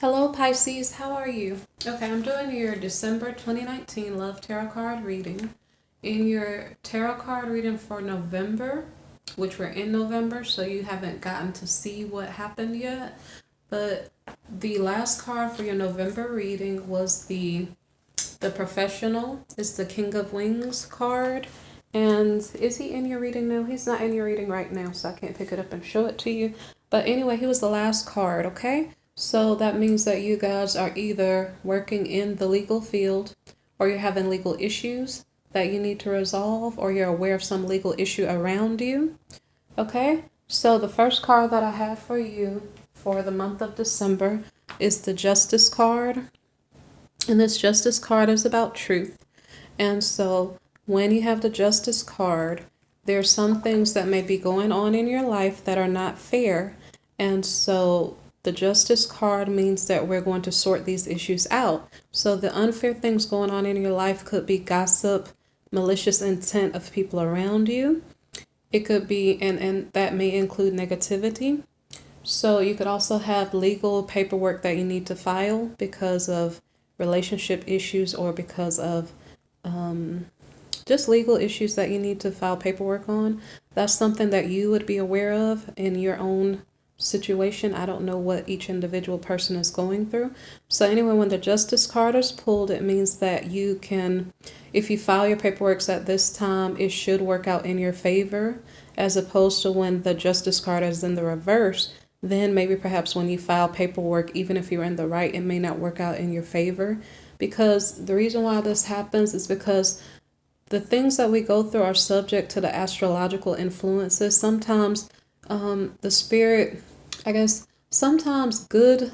Hello Pisces, how are you? Okay, I'm doing your December 2019 Love Tarot card reading. In your tarot card reading for November, which we're in November, so you haven't gotten to see what happened yet, but the last card for your November reading was the professional. It's the King of Wings card. And is he in your reading now? He's not in your reading right now, so I can't pick it up and show it to you. But anyway, he was the last card, okay? So that means that you guys are either working in the legal field or you're having legal issues that you need to resolve or you're aware of some legal issue around you, okay? So the first card that I have for you for the month of December is the Justice card. And this Justice card is about truth. And so when you have the Justice card, there's some things that may be going on in your life that are not fair. And so the Justice card means that we're going to sort these issues out. So the unfair things going on in your life could be gossip, malicious intent of people around you. It could be, and that may include negativity. So you could also have legal paperwork that you need to file because of relationship issues or because of just legal issues that you need to file paperwork on. That's something that you would be aware of in your own situation. I don't know what each individual person is going through. So anyway, when the Justice card is pulled, it means that you can, if you file your paperwork at this time, it should work out in your favor, as opposed to when the Justice card is in the reverse. Then maybe perhaps when you file paperwork, even if you're in the right, it may not work out in your favor. Because the reason why this happens is because the things that we go through are subject to the astrological influences. Sometimes the spirit, I guess, sometimes good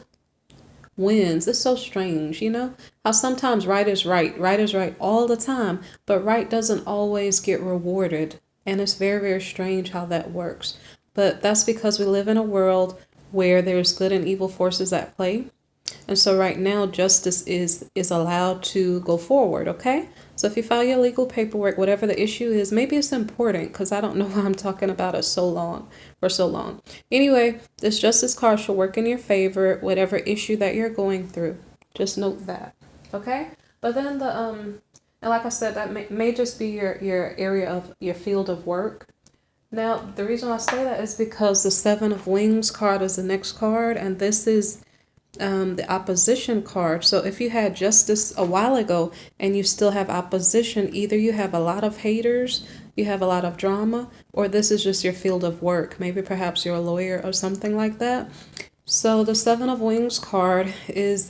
wins. It's so strange, you know? How sometimes right is right all the time, but right doesn't always get rewarded. And it's very, very strange how that works. But that's because we live in a world where there's good and evil forces at play. And so right now, justice is allowed to go forward, okay? So if you file your legal paperwork, whatever the issue is, maybe it's important because I don't know why I'm talking about it for so long. Anyway, this justice card should work in your favor, whatever issue that you're going through. Just note that, okay? But then and like I said, that may just be your area of your field of work. Now, the reason I say that is because the Seven of Wings card is the next card, and this is the opposition card. So if you had justice a while ago and you still have opposition, either you have a lot of haters, you have a lot of drama, or this is just your field of work. Maybe perhaps you're a lawyer or something like that. So the Seven of Wings card is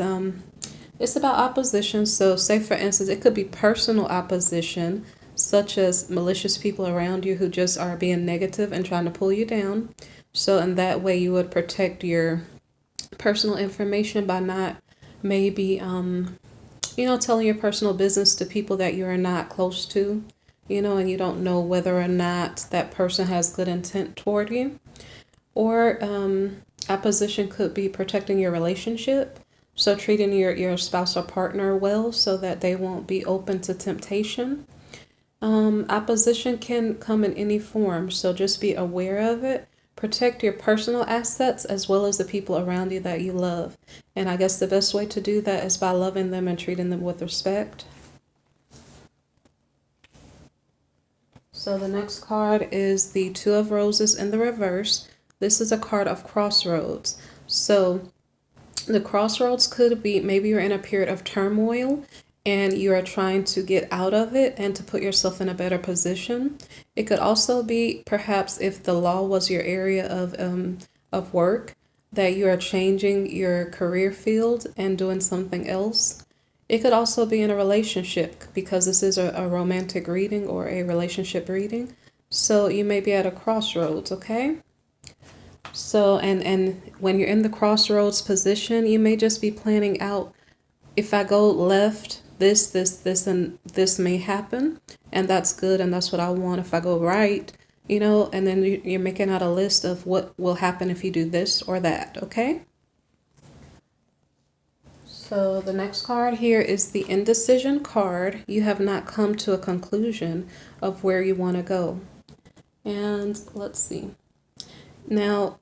it's about opposition. So say for instance, it could be personal opposition, such as malicious people around you who just are being negative and trying to pull you down. So in that way you would protect your personal information by not maybe telling your personal business to people that you are not close to, and you don't know whether or not that person has good intent toward you. Or opposition could be protecting your relationship, so treating your spouse or partner well so that they won't be open to temptation. Opposition can come in any form, so just be aware of it. Protect your personal assets as well as the people around you that you love. And I guess the best way to do that is by loving them and treating them with respect. So the next card is the Two of Roses in the reverse. This is a card of crossroads. So the crossroads could be maybe you're in a period of turmoil and you are trying to get out of it and to put yourself in a better position. It could also be perhaps if the law was your area of work, that you are changing your career field and doing something else. It could also be in a relationship because this is a romantic reading or a relationship reading. So you may be at a crossroads, okay? So, and when you're in the crossroads position, you may just be planning out, if I go left, this, and this may happen, and that's good, and that's what I want. If I go right, and then you're making out a list of what will happen if you do this or that, okay? So the next card here is the indecision card. You have not come to a conclusion of where you want to go. And let's see. Now,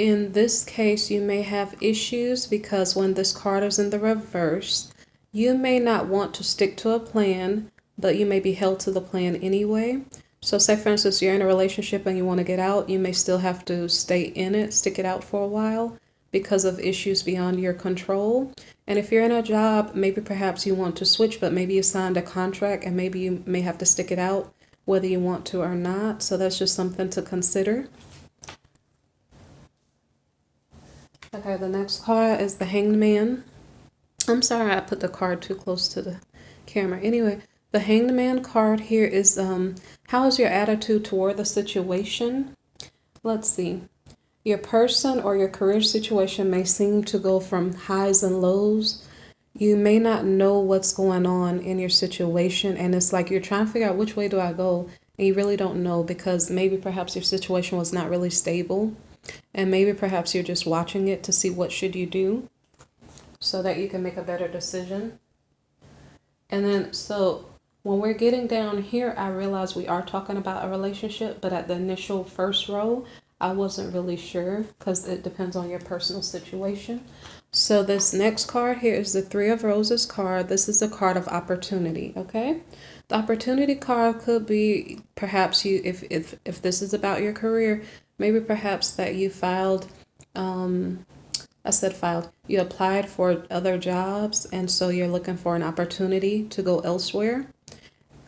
In this case, you may have issues because when this card is in the reverse, you may not want to stick to a plan, but you may be held to the plan anyway. So say for instance, you're in a relationship and you want to get out, you may still have to stay in it, stick it out for a while because of issues beyond your control. And if you're in a job, maybe perhaps you want to switch, but maybe you signed a contract and maybe you may have to stick it out whether you want to or not. So that's just something to consider. Okay, the next card is the Hanged Man. I'm sorry, I put the card too close to the camera. Anyway, the Hanged Man card here is how is your attitude toward the situation? Let's see. Your person or your career situation may seem to go from highs and lows. You may not know what's going on in your situation, and it's like you're trying to figure out which way do I go, and you really don't know because maybe perhaps your situation was not really stable. And maybe perhaps you're just watching it to see what should you do so that you can make a better decision. And then, so when we're getting down here, I realize we are talking about a relationship, but at the initial first row, I wasn't really sure because it depends on your personal situation. So this next card here is the Three of Roses card. This is a card of opportunity, okay? The opportunity card could be perhaps you, if this is about your career, maybe perhaps that you filed, you applied for other jobs and so you're looking for an opportunity to go elsewhere.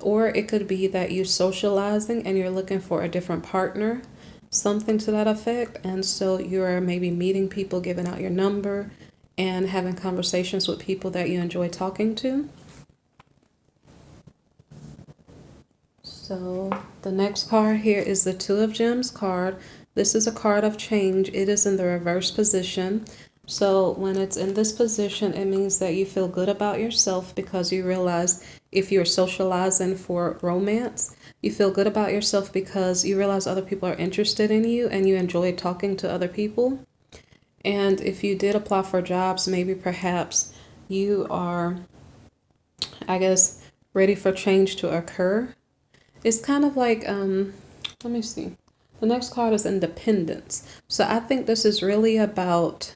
Or it could be that you're socializing and you're looking for a different partner, something to that effect. And so you're maybe meeting people, giving out your number, and having conversations with people that you enjoy talking to. So the next card here is the Two of Gems card. This is a card of change. It is in the reverse position. So when it's in this position, it means that you feel good about yourself because you realize if you're socializing for romance, you feel good about yourself because you realize other people are interested in you and you enjoy talking to other people. And if you did apply for jobs, maybe perhaps you are, I guess, ready for change to occur. It's kind of like, let me see. The next card is independence. So I think this is really about,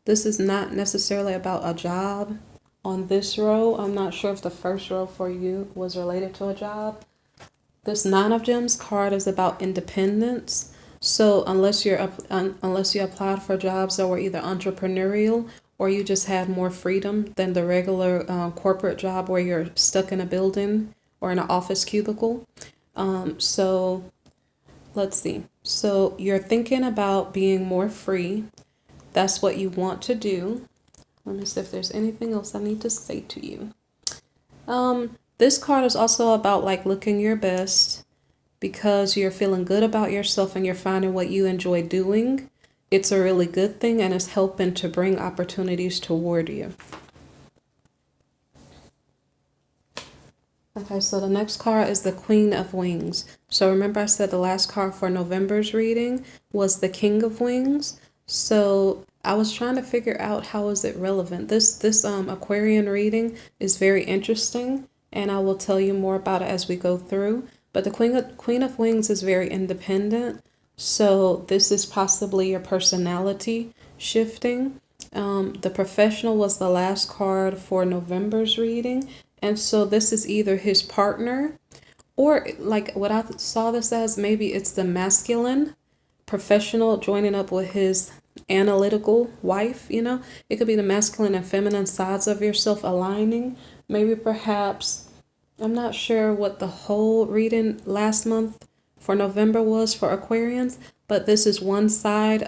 this is not necessarily about a job on this row. I'm not sure if the first row for you was related to a job. This Nine of Gems card is about independence. So unless you applied for jobs that were either entrepreneurial or you just had more freedom than the regular corporate job where you're stuck in a building or in an office cubicle. So let's see. So you're thinking about being more free. That's what you want to do. Let me see if there's anything else I need to say to you. This card is also about like looking your best because you're feeling good about yourself and you're finding what you enjoy doing. It's a really good thing and it's helping to bring opportunities toward you. Okay, so the next card is the Queen of Wings. So remember I said the last card for November's reading was the King of Wings. So I was trying to figure out how is it relevant. This Aquarian reading is very interesting and I will tell you more about it as we go through. But the Queen of Wings is very independent. So this is possibly your personality shifting. The Professional was the last card for November's reading. And so this is either his partner or like what I saw this as, maybe it's the masculine professional joining up with his analytical wife, you know. It could be the masculine and feminine sides of yourself aligning. Maybe perhaps, I'm not sure what the whole reading last month for November was for Aquarians, but this is one side,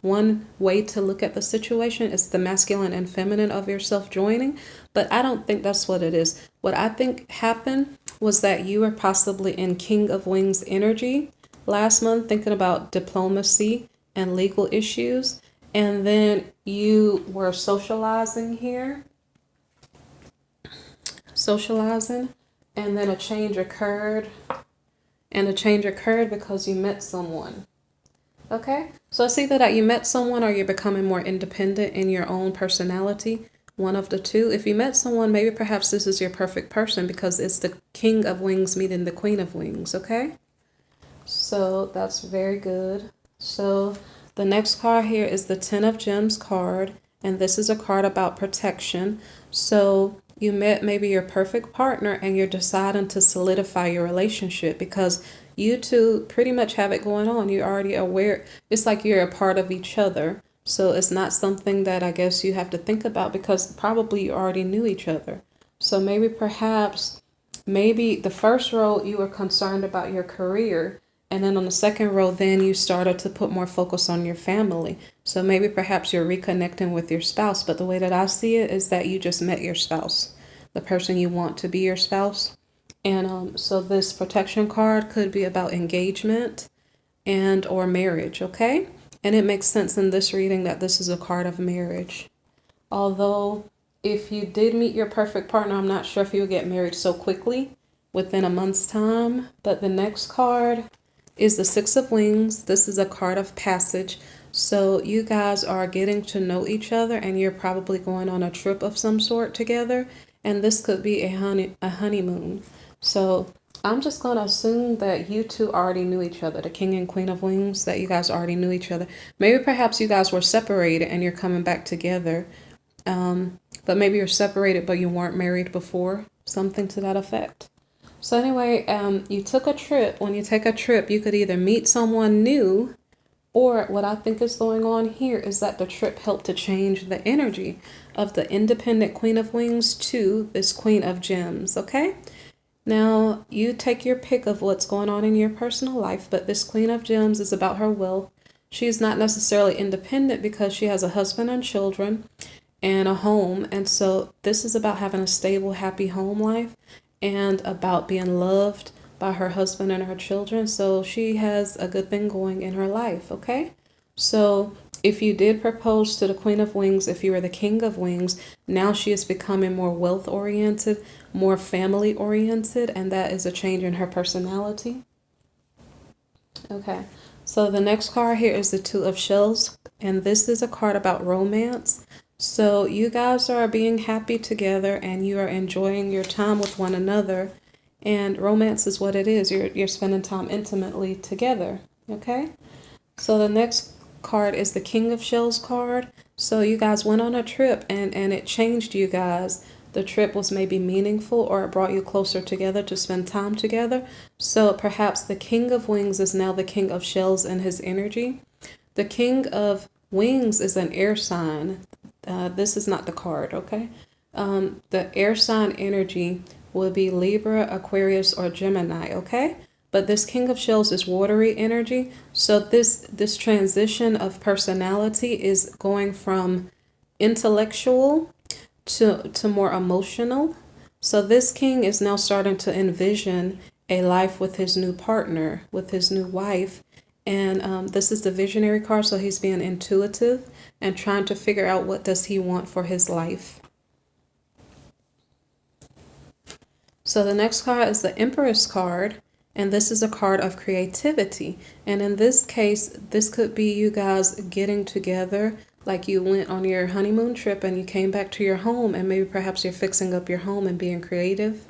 one way to look at the situation. It's the masculine and feminine of yourself joining, but I don't think that's what it is. What I think happened was that you were possibly in King of Wings energy last month, thinking about diplomacy and legal issues, and then you were socializing here, and then a change occurred. And a change occurred because you met someone. Okay? So it's either that you met someone or you're becoming more independent in your own personality. One of the two. If you met someone, maybe perhaps this is your perfect person because it's the King of Wings meeting the Queen of Wings. Okay? So that's very good. So The next card here is the Ten of Gems card, and this is a card about protection. So you met maybe your perfect partner and you're deciding to solidify your relationship because you two pretty much have it going on. You're already aware. It's like you're a part of each other. So it's not something that I guess you have to think about because probably you already knew each other. So maybe the first row you were concerned about your career, and then on the second row then you started to put more focus on your family. So maybe perhaps you're reconnecting with your spouse, but the way that I see it is that you just met your spouse, the person you want to be your spouse. And so this protection card could be about engagement and or marriage, okay? And it makes sense in this reading that this is a card of marriage. Although if you did meet your perfect partner, I'm not sure if you'll get married so quickly within a month's time. But the next card is the Six of Wings. This is a card of passage. So you guys are getting to know each other and you're probably going on a trip of some sort together. And this could be a honeymoon. So I'm just going to assume that you two already knew each other, the King and Queen of Wings, that you guys already knew each other. Maybe perhaps you guys were separated and you're coming back together. But maybe you're separated but you weren't married before, something to that effect. So anyway, you took a trip. When you take a trip, you could either meet someone new, or what I think is going on here is that the trip helped to change the energy of the independent Queen of Wings to this Queen of Gems, okay? Now, you take your pick of what's going on in your personal life, but this Queen of Gems is about her wealth. She's not necessarily independent because she has a husband and children and a home. And so this is about having a stable, happy home life and about being loved by her husband and her children. So she has a good thing going in her life, okay? So if you did propose to the Queen of Wings, if you were the King of Wings, now she is becoming more wealth oriented, more family oriented, and that is a change in her personality. Okay, so the next card here is the Two of Shells, and this is a card about romance. So you guys are being happy together and you are enjoying your time with one another. And romance is what it is. You're spending time intimately together. Okay? So the next card is the King of Shells card. So you guys went on a trip and it changed you guys. The trip was maybe meaningful or it brought you closer together to spend time together. So perhaps the King of Wings is now the King of Shells in his energy. The King of Wings is an air sign. This is not the card, okay? The air sign energy will be Libra, Aquarius, or Gemini, okay? But this King of Shells is watery energy. So this transition of personality is going from intellectual to more emotional. So this king is now starting to envision a life with his new partner, with his new wife. And this is the visionary card, so he's being intuitive and trying to figure out what does he want for his life. So the next card is the Empress card, and this is a card of creativity. And in this case, this could be you guys getting together, like you went on your honeymoon trip and you came back to your home, and maybe perhaps you're fixing up your home and being creative.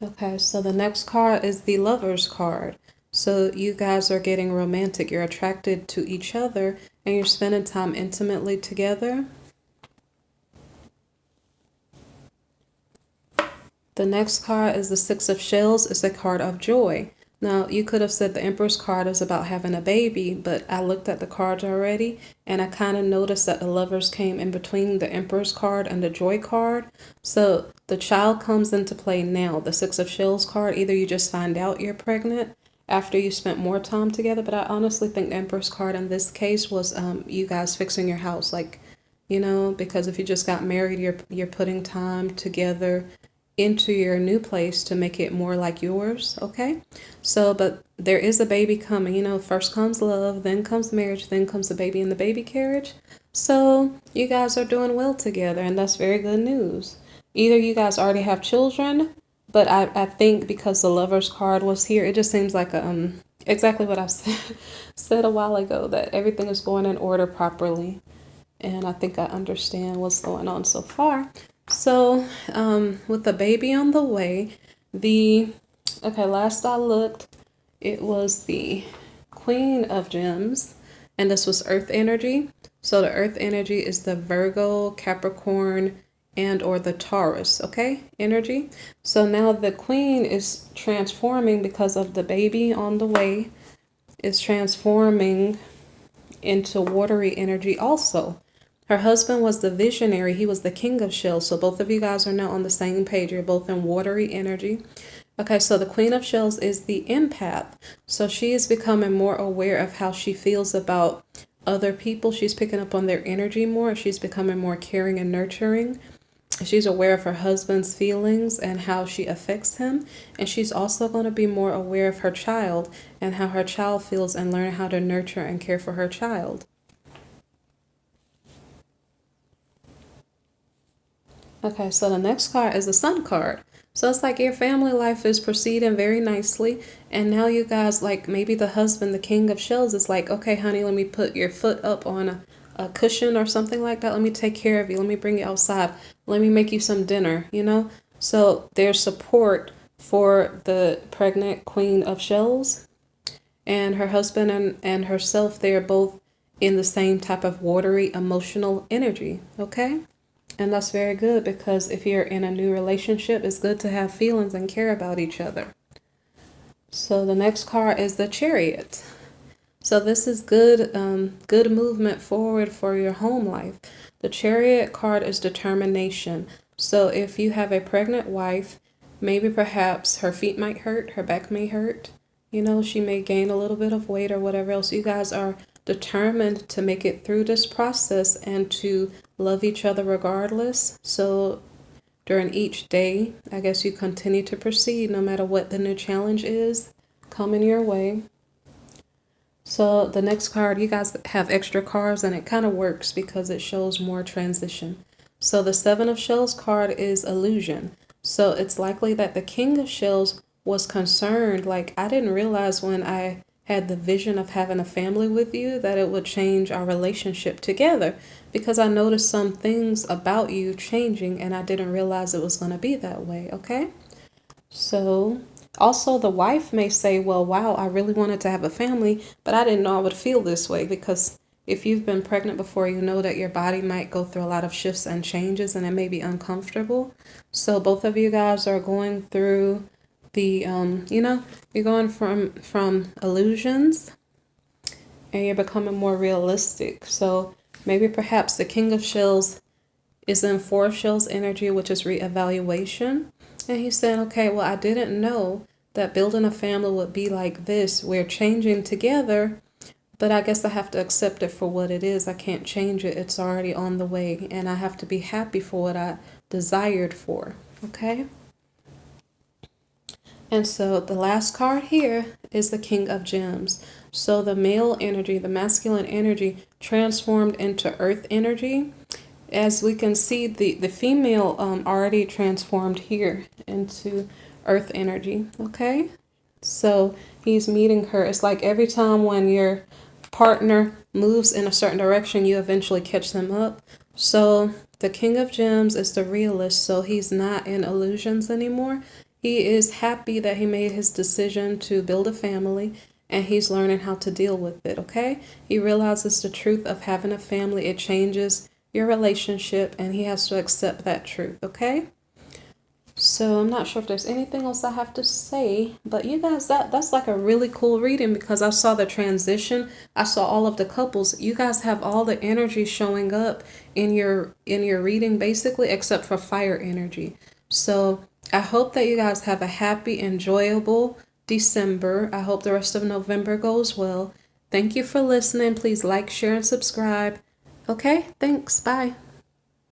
Okay, so the next card is the Lovers card. So you guys are getting romantic. You're attracted to each other and you're spending time intimately together. The next card is the Six of Shells. It's a card of joy. Now, you could have said the Empress card is about having a baby, but I looked at the cards already and I kind of noticed that the Lovers came in between the Empress card and the Joy card. So the child comes into play now. The Six of Shells card, either you just find out you're pregnant after you spent more time together, but I honestly think the Empress card in this case was you guys fixing your house, like, you know, because if you just got married, you're putting time together into your new place to make it more like yours, okay? So, but there is a baby coming, you know, first comes love, then comes marriage, then comes the baby in the baby carriage. So you guys are doing well together, and that's very good news. Either you guys already have children, but I think because the Lovers card was here, it just seems like exactly what I said a while ago, that everything is going in order properly. And I think I understand what's going on so far. So, with the baby on the way, last I looked, it was the Queen of Gems, and this was Earth energy. So the Earth energy is the Virgo, Capricorn, and or the Taurus, okay, energy. So now the Queen is transforming because of the baby on the way, is transforming into watery energy also. Her husband was the visionary. He was the king of shells. So both of you guys are now on the same page. You're both in watery energy. Okay, so the Queen of Shells is the empath. So she is becoming more aware of how she feels about other people. She's picking up on their energy more. She's becoming more caring and nurturing. She's aware of her husband's feelings and how she affects him. And she's also going to be more aware of her child and how her child feels and learn how to nurture and care for her child. Okay, so the next card is the Sun card. So it's like your family life is proceeding very nicely. And now you guys, like maybe the husband, the king of shells, is like, okay, honey, let me put your foot up on a cushion or something like that. Let me take care of you. Let me bring you outside. Let me make you some dinner, you know? So there's support for the pregnant queen of shells. And her husband and herself, they are both in the same type of watery emotional energy, okay? And that's very good because if you're in a new relationship, it's good to have feelings and care about each other. So the next card is the Chariot. So this is good, good movement forward for your home life. The Chariot card is determination. So if you have a pregnant wife, maybe perhaps her feet might hurt, her back may hurt. You know, she may gain a little bit of weight or whatever else. You guys are determined to make it through this process and to love each other regardless. So during each day, I guess you continue to proceed no matter what the new challenge is coming your way. So the next card, you guys have extra cards and it kind of works because it shows more transition. So the Seven of Shells card is illusion. So it's likely that the King of Shells was concerned, like I didn't realize when I had the vision of having a family with you that it would change our relationship together, because I noticed some things about you changing and I didn't realize it was going to be that way, okay? So also the wife may say, well, wow, I really wanted to have a family, but I didn't know I would feel this way, because if you've been pregnant before, you know that your body might go through a lot of shifts and changes and it may be uncomfortable. So both of you guys are going through the, you're going from illusions and you're becoming more realistic. So maybe perhaps the King of Shells is in Four of Shells energy, which is reevaluation. And he's saying, okay, well, I didn't know that building a family would be like this. We're changing together, but I guess I have to accept it for what it is. I can't change it. It's already on the way, and I have to be happy for what I desired for, okay? And so the last card here is the King of Gems. So the male energy, the masculine energy transformed into earth energy. As we can see, the female already transformed here into earth energy, okay? So he's meeting her. It's like every time when your partner moves in a certain direction, you eventually catch them up. So the King of Gems is the realist, so he's not in illusions anymore. He is happy that he made his decision to build a family, and he's learning how to deal with it, okay? He realizes the truth of having a family. It changes your relationship, and he has to accept that truth, okay? So I'm not sure if there's anything else I have to say, but you guys, that's like a really cool reading because I saw the transition. I saw all of the couples. You guys have all the energy showing up in your reading basically, except for fire energy. So I hope that you guys have a happy, enjoyable December. I hope the rest of November goes well. Thank you for listening. Please like, share, and subscribe. Okay, thanks. Bye.